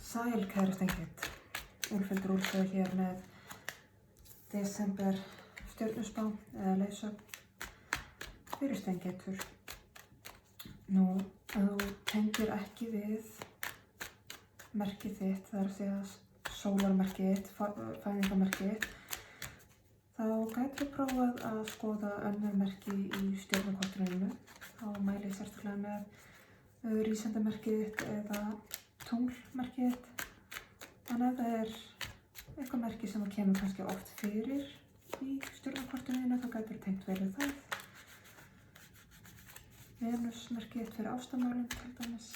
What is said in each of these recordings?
Sæl kæru stengið, Úlfhildur Úlfsdóttir hér með desember stjörnuspá eða leiðsögn fyrir stengið. Nú, ef þú tengir ekki við merkið þitt, það er að segja sólarmerkið þitt, fæðingarmerkið þitt, þá gætir þú prófað að skoða önnur merki í stjörnukortinu. Þá mæli ég sérstaklega með rísendamerkið þitt eða tunglmerkið þitt. En ef það er eitthvað merki sem kemur kannski oft fyrir í stjörnukortinu, þá gætir þú tengt vel við það. Venusmerkið þitt fyrir ástamálum til dæmis.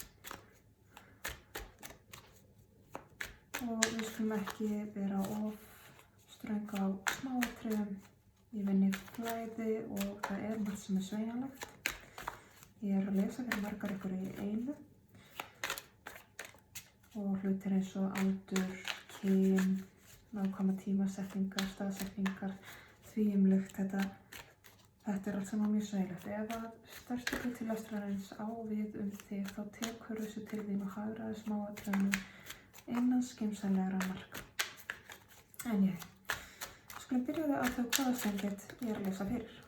Og við skulum ekki vera of ströng á smáatriðum. Ég vinn í flæði og það er margt sem er sveigjanlegt. Ég er að lesa fyrir margar ykkur í einu. Og hlutir eins og aldur, kyn, nákvæma tímasetningar, staðsetningar, þvíumlykt, þetta er allt saman mjög sveigjanlegt. Ef að stærsti hluti lestrarins á við þig, þá tekur þessu til þín og hagræðir smáatriðunum innan skynsamlegra marka. En skulum byrjaði á þau hvaða stengið ég er að lesa fyrir.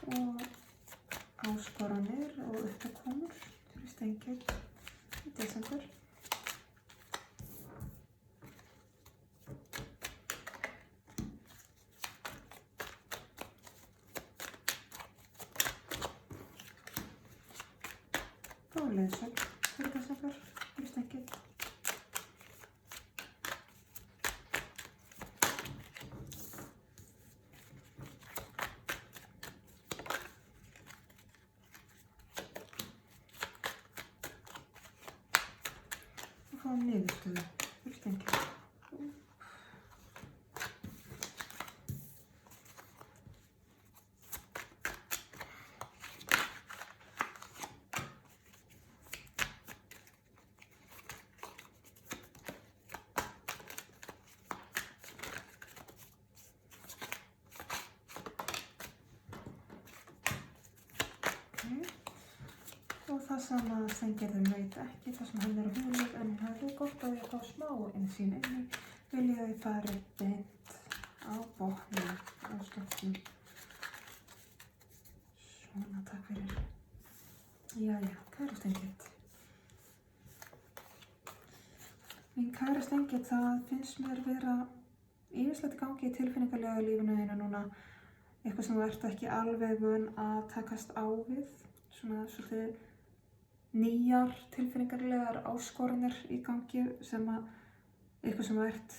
Og áskoranir og uppákomur fyrir stengið í desember. Og leiðsögn fyrir desember fyrir stengið. Og fáum niðurstöðu fyrir stengið. Og það sem að stengirðin veit ekki, það sem hann er á hugleik, en hann hefði gott að ég fá smá innsýn inni, vilja þau fari beint á botninn á stofnum. Svona, takk fyrir. Jæja, kæra stengið. Mín kæra stengið, það finnst mér vera ýmislegt í gangi í tilfinningalega lífinu þínu núna, eitthvað sem þú ert ekki alveg vön að takast á við, svona svolítið nýjar tilfinningarlegar áskoranir í gangi eitthvað sem þú ert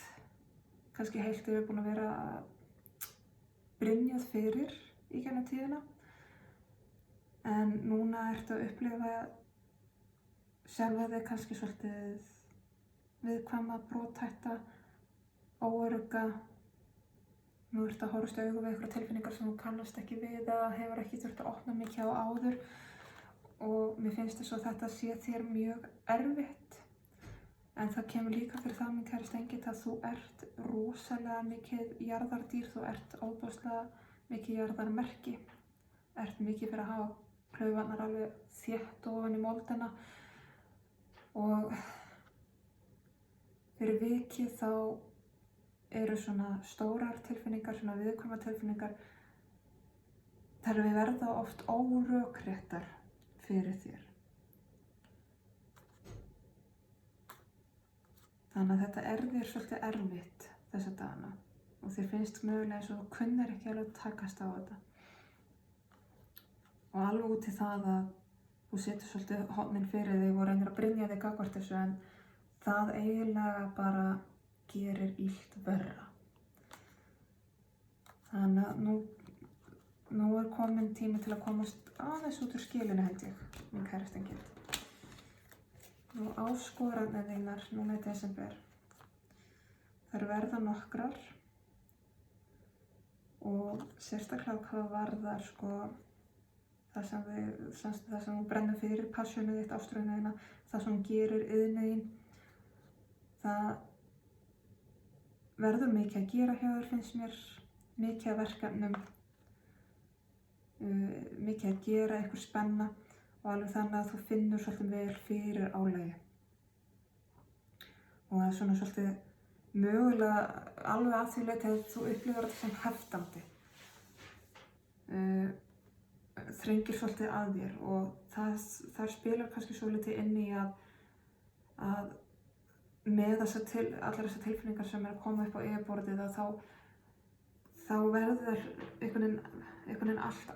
kannski heilt yfir búin að vera brynjað fyrir í gegnum tíðina. En núna ertu að upplifa sjálfa þig kannski svolítið viðkvæma, brothætta, óörugga. Nú ertu að horfast í augu við einhverjar tilfinningar sem þú kannast ekki við eða hefur ekki þurft að opna mikið á áður. Og mér finnst þess að þetta sé þér mjög erfitt. En það kemur líka fyrir það, mín kæri stengið, að þú ert rosalega mikið jarðardýr. Þú ert óbúslega mikið jarðarmerki. Ert mikið fyrir að hafa klaufarnar alveg þétt ofan í moldina. Og fyrir vikið þá eru svona stórar tilfinningar, svona viðkvæmar tilfinningar. Þær verða oft órökréttar fyrir þér. Þannig að þetta er þér svolítið erfitt þessa dagana og þér finnst mögulega eins og þú kunnir ekki alveg takast á þetta. Og alveg út í það að þú setur svolítið hornin fyrir þig og reynir að brynja þig gagnvart þessu, en það eiginlega bara gerir illt verra. Þannig að nú er kominn tími til að komast aðeins út úr skilinu, held ég, mín kæra stengið. Nú áskoranir þínar núna í desember. Þær verða nokkrar. og sérstaklega hvað varðar sko það sem þú brennur fyrir, passjónið þitt, ástríðuna þína, það sem þú gerir, iðnin, það verður mikið að gera hjá þér, finnst mér, mikið af verkefnum, mikið að gera, einhver spenna og alveg þannig að þú finnur svolítið vel fyrir álagi. Og það er svona svolítið mögulega alveg að því leyti að þú upplifir þetta sem heftandi. Þrengir svolítið að þér og það spilar kannski svolítið inn í að með allar þessar tilfinningar sem að koma upp á yfirborðið að þá verður einhvern veginn allt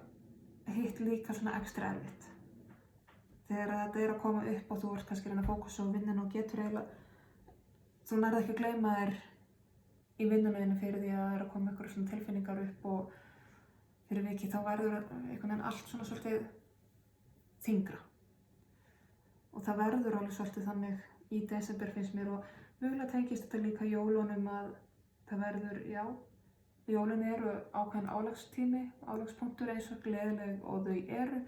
hitt líka svona ekstra erfitt. Þegar þetta að koma upp og þú ert kannski að reyna að fókusa á vinnuna og getur eiginlega, þú nærð ekki að gleyma þér í vinnunum fyrir því að það að koma einhverjum svona tilfinningar upp og fyrir vikið, þá verður einhvern veginn allt svona svolítið þyngra. Og það verður alveg svolítið þannig í desember finnst mér og mögulega tengist þetta líka jólunum að það verður, já, jólun eru ákveðin álagstími, álagspunktur eins og gleðileg og þau eru.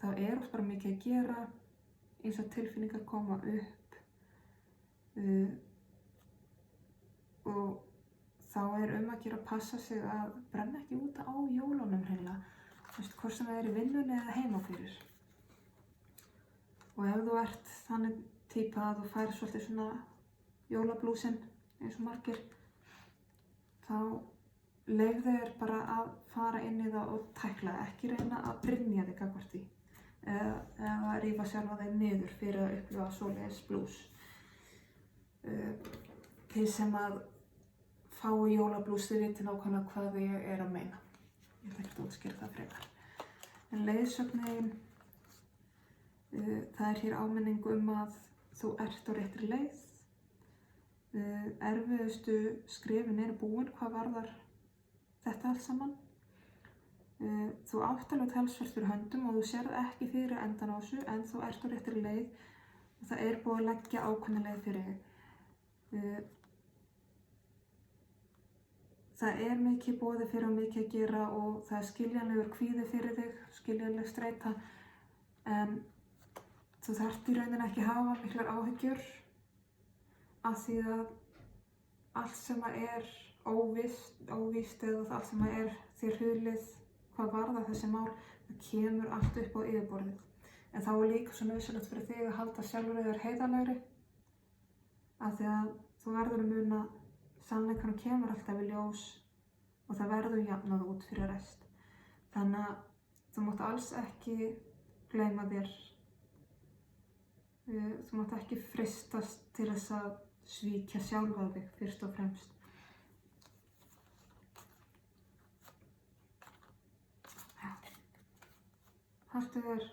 Það oft bara mikið að gera, eins og tilfinningar koma upp og þá er að gera að passa sig að brenna ekki út á jólunum hreinlega, hvort sem það í vinnunni eða heima fyrir. Og ef þú ert þannig típa að þú færir svolítið svona jólablúsinn eins og margir, þá leyfðu þér bara að fara inn í það og tækla, ekki reyna að brynja þig gagnvart því eða rífa sjálfa þig niður fyrir að upplifa svoleiðis blús. Þeir sem að fái jólablús þið viti nákvæmlega hvað ég er að meina. Ég ætla ekki að útskýra það frekar. En leiðsögnin, það hér áminning að þú ert á réttri leið. Erfiðustu skrefin eru búin hvað varðar þetta allt saman. Þú átt alveg talsvert fyrir höndum og þú sérð ekki fyrir endan á þessu en þú ert á réttri leið og það er búið að leggja ákveðna leið fyrir þig. Það er mikið boði fyrir og mikið að gera og það er skiljanlegur kvíði fyrir þig, skiljanleg streita, en þú þarft í rauninni ekki hafa miklar áhyggjur af því að allt sem er óvíst eða allt sem er þér hulið hvað varðar þessi mál, það kemur allt upp á yfirborðið. En þá er líka svo nauðsynlegt fyrir þig að halda sjálfur þér heiðarlegri af því að þú verður að muna sannleikanum kemur alltaf í ljós og það verður jafnað út fyrir rest. Þannig að þú mátt alls ekki gleyma þér, þú mátt ekki freistast til þess að svíkja sjálfa þig fyrst og fremst. Haltu þér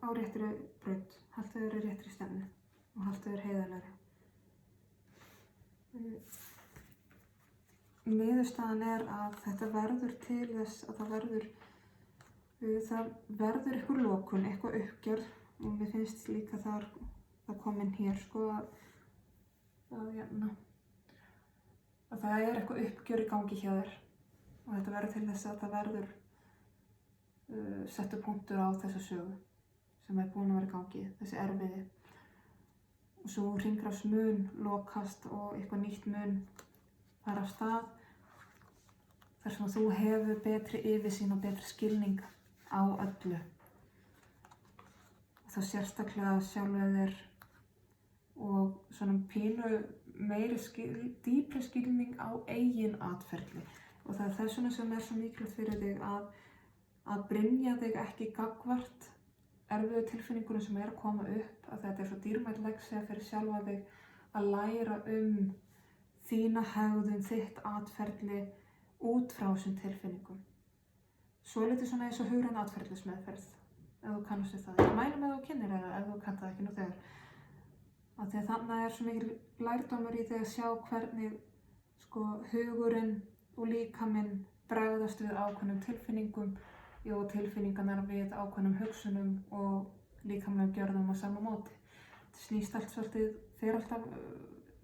á réttri braut, haltu þér í réttri stefnu og haltu þér heiðarlegri. Niðurstaðan er að þetta verður til þess að það verður eitthvað lokun, eitthvað uppgjörð og mér finnst líka það kom inn hér sko að það er eitthvað uppgjör í gangi hjá þér og þetta verður til þess að það verður settur punktur á þessa sögu sem er búin að vera í gangi, þessi erfiði. Og svo hringrás mun lokast og eitthvað nýtt mun fara af stað þar sem þú hefur betri yfirsýn og betri skilning á öllu. Og það sérstaklega sjálfur þér og svona pínu meiri dýpri skilning á eigin atferli. Og það er þess vegna sem er svo mikilvægt fyrir þig að brynja þig ekki gagnvart erfiðu tilfinningunum sem er að koma upp, að þetta er svo dýrmæt leksía fyrir sjálfa þig að læra þína hegðun, þitt atferli út frá þessum tilfinningum. Svolítið svona eins og hugræn atferlismeðferð, ef þú kannast við það. Ég mæli með þú kynnir það ef þú kannt það ekki nú þegar. Af því að þannig er svo mikil lærdómur í því að sjá hvernig sko, hugurinn og líkaminn bregðast við ákveðnum tilfinningum og tilfinningarnar við ákveðnum hugsunum og líkamlegum gjörðum á sama móti. Þetta snýst allt svolítið, fer alltaf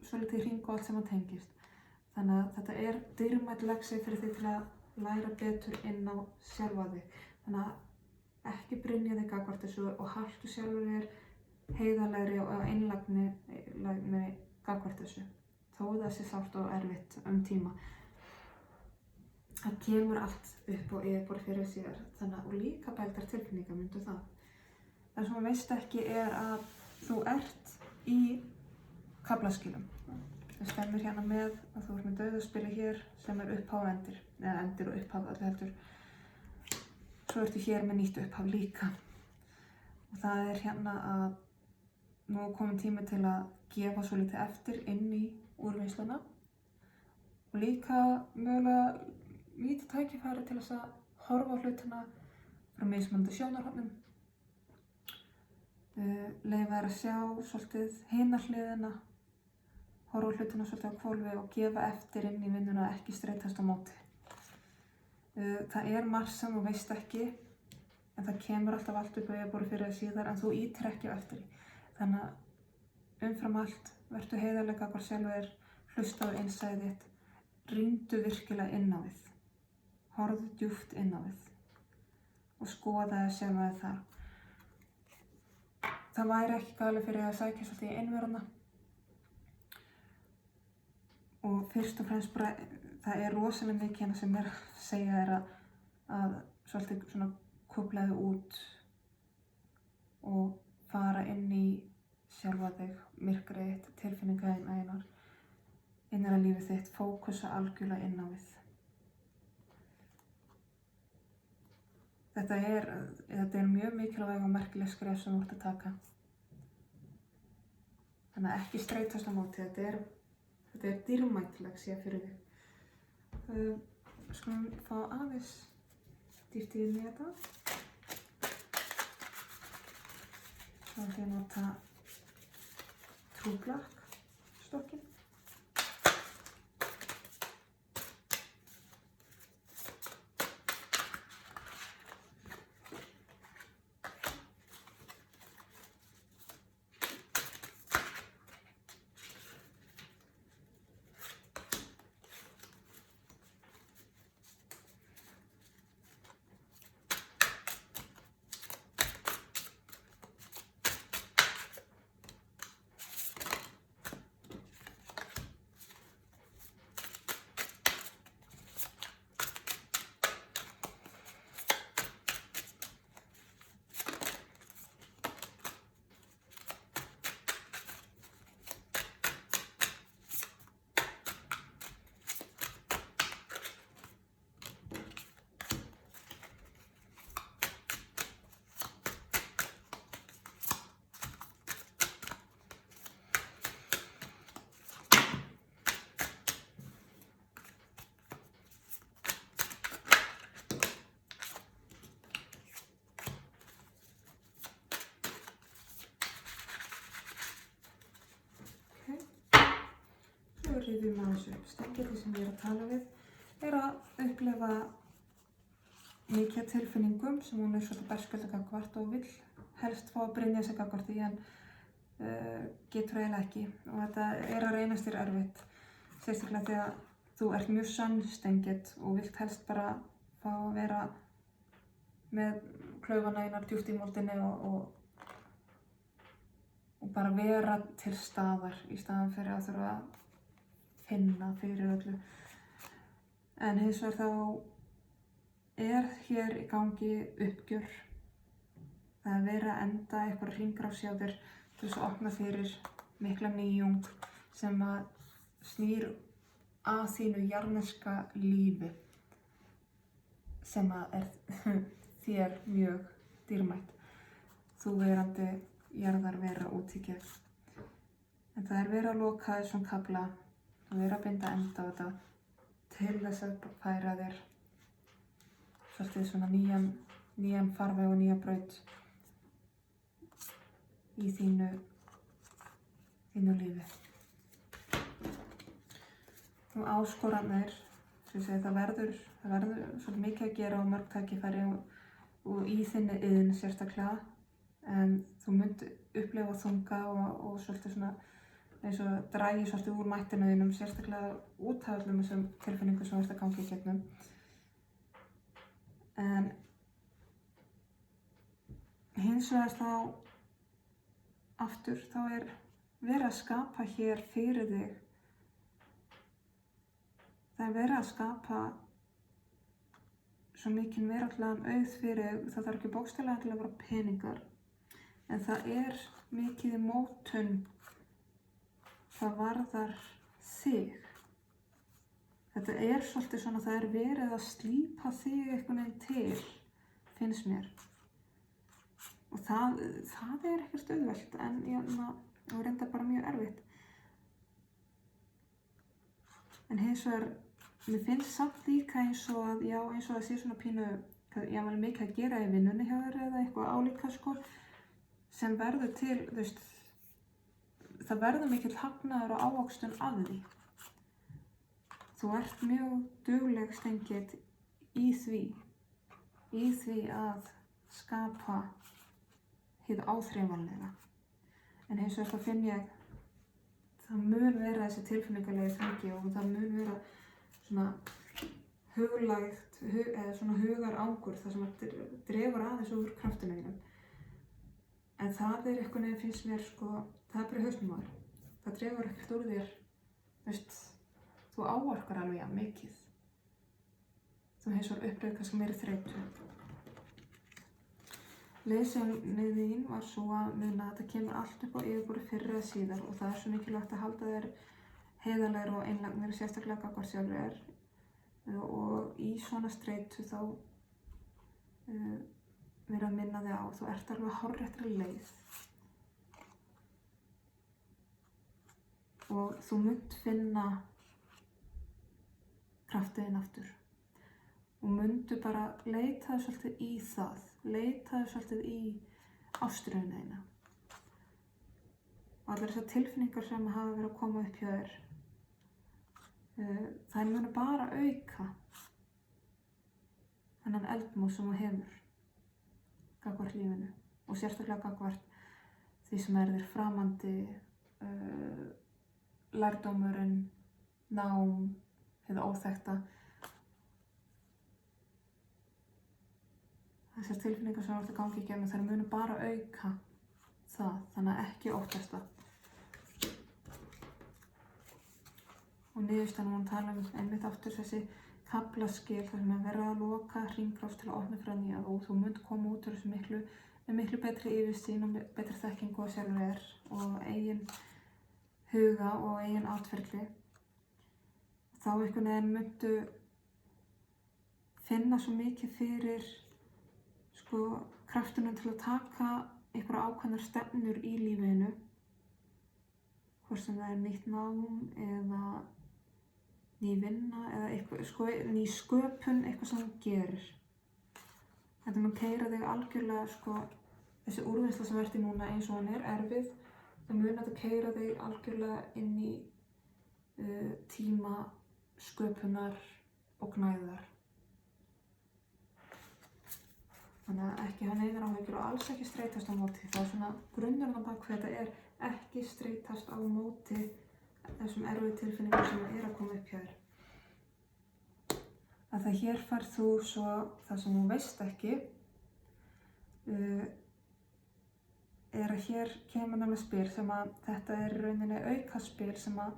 svolítið í hring og allt sem að tengist. Þannig að þetta er dýrmæt leksía fyrir því til að læra betur inn á sjálfa þig. Þannig að ekki brynja þig gagnvart þessu og haltu sjálfur þér heiðarlegri og einlægni gagnvart þessu. Þó það sé sárt og erfitt tíma. Það kemur allt upp og yfirborð fyrir sér, og líka bældar tilfinningar myndu það. Það sem þú veist ekki að þú ert í kaflaskilum. Það stemmir hérna með að þú ert með dauðaspili hér sem upphaf og endir, eða endir og upphaf öllu heldur. Svo ertu hér með nýtt upphaf líka. Og það hérna að nú er komin tími til að gefa svo lítið eftir inn í úrvinnsluna og líka mögulega nýta tækifæri til þess að horfa á hlutina frá mismunandi sjónarhornum. Leyfa þér að sjá svolítið hina hliðina, horfa á hlutina svolítið á hvolfi og gefa eftir inn í vinnuna, ekki streitast á móti. Það margt sem þú veist ekki, en það kemur alltaf allt upp og yfirborðið fyrir þér síðar, en þú ýtir ekki á eftir því. Þannig að umfram allt vertu heiðarleg gagnvart sjálfum þér, hlustaðu innsæið þitt, rýndu virkilega inn á við. Horfðu djúpt inn á við og skoðaðu sjálfa þig þar. Það væri ekki galið fyrir að sækja svolítið í einveruna. Og fyrst og fremst bara, það rosalega mikið hérna sem að segja að svolítið svona kúplaðu út og fara inn í sjálfa þig, myrkrið þitt, tilfinningar einar, innra lífið þitt, fókusa algjörlega inn á við. Þetta er mjög mikilvæg og merkileg skref sem þú ert að taka. Þannig að ekki streitast á móti, þetta er dýrmætileg sé fyrir þig. Skulum fá aðeins dýpt inn í þetta. Þá ætlum ég að nota True Black stokkinn. Rifjum aðeins upp. Stengillinn sem ég að tala við að upplifa mikið tilfinningum sem hún svolítið berskjölda gagnvart og vill helst fá að brynja sig gagnvart því en getur eiginlega ekki. Og þetta að reynast þér erfitt, sérstaklega því að þú ert mjög sönn stengill og vilt helst bara fá að vera með klaufana einar djúpt í moldinni og bara vera til staðar í staðan fyrir að þurfa að finna fyrir öllu. En hins vegar þá hér í gangi uppgjör. Það verið að enda eitthvað hringrás hjá þér til þess að opna fyrir mikla nýjung sem að snýr að þínu jarðneska lífi sem að þér mjög dýrmætt. Þú verandi jarðarvera út í gegn. En það verið að loka þessum kafla og verið að binda enda á þetta til þess að færa þér svolítið svona nýjan farveg og nýja braut í þínu lífi. Og áskoranir, það verður svolítið mikið að gera og mörg tækifæri og í þinni iðn sérstaklega, en þú munt upplifa þunga og svolítið svona eins og dragi svolítið úr mættinu þínum, sérstaklega út af öllum þessum tilfinningum sem þú ert að ganga í gegnum. En hins vegar þá aftur þá er verið að skapa hér fyrir þig. Það er verið að skapa svo mikinn veraldlegan auð fyrir þig. Það þarf ekki bókstaflega til að vera peningar. En það er mikið í mótun það varðar þig. Þetta er svolítið svona, það er verið að slípa þig einhvern veginn til, finnst mér. Og það er ekkert auðvelt, en og reyndar bara mjög erfitt. En hins vegar, mér finnst samt líka eins og að, eins og að sé svona pínu, ég var mikið að gera í vinnunni hjá þér eða eitthvað álíka sko, sem verður til, þú veist, það verður mikill hagnaður og ávöxtun af því. Þú ert mjög dugleg Steingill í því að skapa hið áþreifanlega. En hins vegar þá finn ég, það mun vera þessi tilfinningalegi þungi og það mun vera svona huglægt, eða svona hugarangur, það sem dregur aðeins úr kraftinu þínum. En það er einhvern veginn, finnst mér sko, það er bara hausnum á þér. Það dregur ekkert úr þér, veist, þú áorkar alveg jafn mikið. Þú hins vegar upplifir kannski meiri þreytu. Leiðsögnin þín var svo að muna að þetta kemur allt upp á yfirborðið fyrr eða síðar og það er svo mikilvægt að halda þér heiðarlegri og einlægnir, sérstaklega gagnvart sjálfri þér. Og í svona streitu þá verið að minna þig á, þú ert alveg á hárréttri leið. Og þú munt finna kraftiðinn aftur. Og mundu bara leitaðu svolítið í það. Leitaðu svolítið í ástríðuna þína. Og allar þessar tilfinningar sem hafa verið að koma upp hjá þér, þær munu bara auka þennan eldmóð sem þú hefur gagnvart lífinu. Og sérstaklega gagnvart því sem er þér framandi, lærdómurinn, nám, hið óþekkta. Þessar tilfinningar sem þú ert að gangi í gegnum, þær munu bara auka það, þannig að ekki óttast það. Og niðurstaðan hún tala einmitt aftur þessi kaflaskil þar sem verið að loka hringrás til að opna fyrir að nýja og þú munt koma út úr þessu miklu betri yfirsýn og betri þekkingu á sjálfur þér og eigin huga og eigin atferli. Þá einhvern veginn muntu finna svo mikið fyrir kraftunum til að taka einhverja ákveðnar stefnur í lífinu, hvort sem það er nýtt nám eða ný vinna eða eitthvað, ný sköpun, eitthvað sem þú gerir. Þetta mun keyra þig algjörlega, þessi úrvinnsla sem ert í núna eins og hann er erfið, það mun þetta keyra þig algjörlega inn í tíma sköpunar og gnægðar. Þannig að ekki hafa neinar áhyggjur og alls ekki streitast á móti. Það er svona grunnurinn á bak þetta er ekki streitast á móti þessum erfiðu tilfinningum sem er að koma upp hjá þér. Að það hér færð þú svo það sem þú veist ekki, er að hér kemur náttúrulega spil sem að þetta er í rauninni aukaspil sem að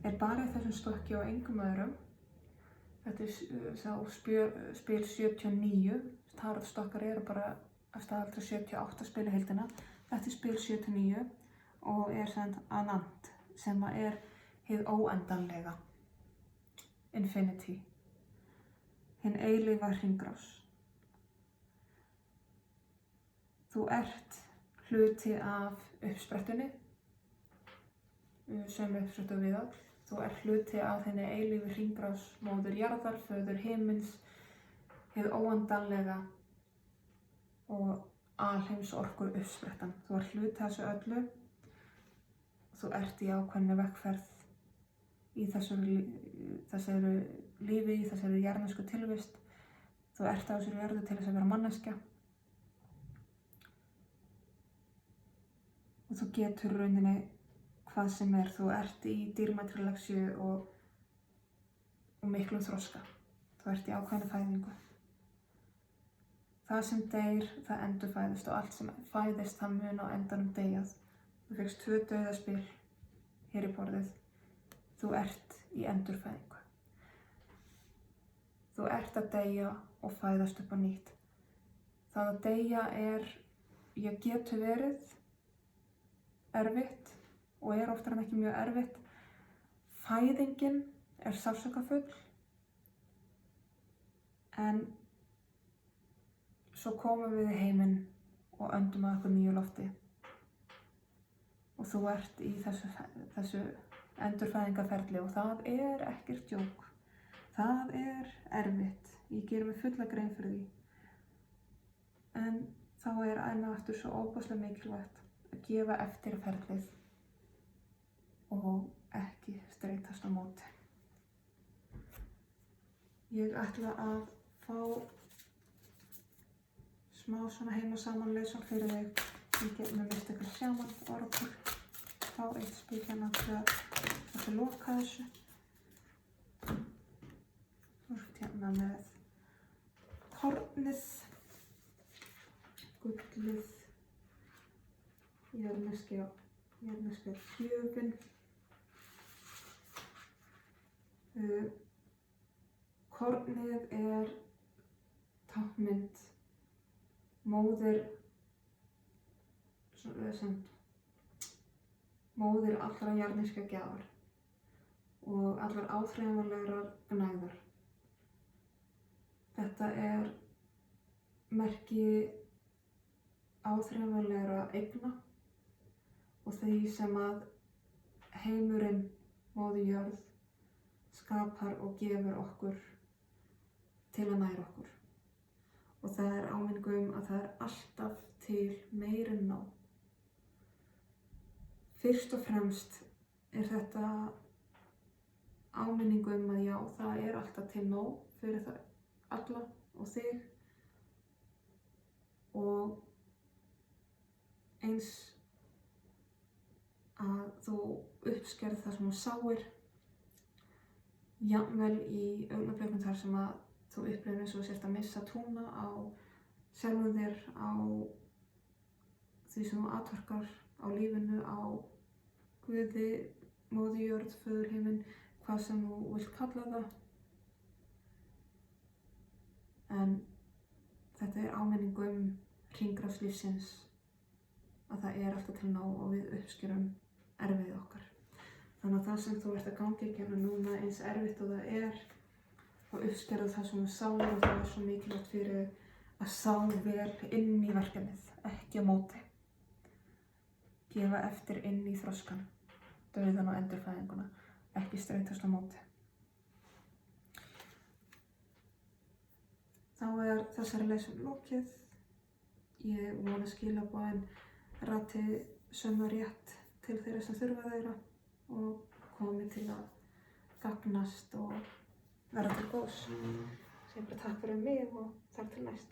er bara í þessum stokki og engum öðrum. Þetta er spil 79. Tarotstokkar eru bara að staðaldra 78 spil í heildina. Þetta er spil 79 og er sem Anand sem er hið óendanlega. Infinity. Hinn eilífa hringrás. Þú ert hluti af uppsprettunni, sem uppsprettu við öll. Þú ert hluti af henni eilífu hringrás móður jarðar, föður himins, hið óendanlega og alheims orku uppsprettan. Þú ert hluti af þessu öllu. Þú ert í ákveðinni vegferð í þessari lífi, í þessari jarðnesku tilvist. Þú ert á þessari jörðu til þess að vera manneskja. Og þú getur rauninni hvað sem er. Þú ert í dýrmætri lexíu og miklum þroska. Þú ert í ákveðinni fæðingu. það sem deyr, það endurfæðist og allt sem fæðist, það mun á endanum deyjað. Þú fékkst 2 dauðaspil hér í borðið. Þú ert í endurfæðingu. Þú ert að deyja og fæðast upp á nýtt. Það að deyja getur verið erfitt og oftar en ekki mjög erfitt. Fæðingin sársaukafull, en svo komum við í heiminn og öndum að okkur nýju lofti. Og þú ert í þessu endurfæðingarferli og það er ekkert djók. Það er erfitt. Ég geri mig fulla grein fyrir því. En þá er enn og aftur svo óbúslega mikilvægt að gefa eftir ferlið og ekki streitast á móti. Ég ætla að fá smá svona heim og saman leysan fyrir þig. Ég get með Mystical Shaman Oracle. Fá eitt spil hérna til að loka þessu. Þú ert hérna með kornið, gullið, jarðneska gjöfin, kornið táknmynd móðir allra jarðneskra gjafar og allar áþreifanlegrar gnægðar. Þetta merki áþreifanlegra eigna og því sem að heimurinn, móðir jörð, skapar og gefur okkur til að næra okkur. Og það áminning að það alltaf til meira en nóg. Fyrst og fremst þetta áminning að já, það alltaf til nóg fyrir það alla og þig. Og eins að þú uppskerð það sem þú sáir, jafnvel í augnablikum þar sem að þú upplifir eins og þú sért að missa trúna á sjálfum þér, á því sem þú atverkar, á lífinu, á Guði, móður jörð, föður heiminn, hvað sem þú vilt kalla það. En þetta áminning hringrás lífsins, að það alltaf til nóg og við uppskerum erfiðið okkar. Þannig að það sem þú ert að ganga í gegnum núna, eins erfitt og það og uppskerðu það sem þú sáir, og það svo mikilvægt fyrir að sá vel inn í verkefnið, ekki á móti. Gefa eftir inn í þroskan, dauðan og endurfæðinguna, ekki streitast á móti. Þá þessari leysun lokið. Ég vona skilaboðin rati sömu rétt til þeirra sem þurfa þeirra og komi til að gagnast og verða til góðs. Sem bara takk fyrir mig og takk til næst.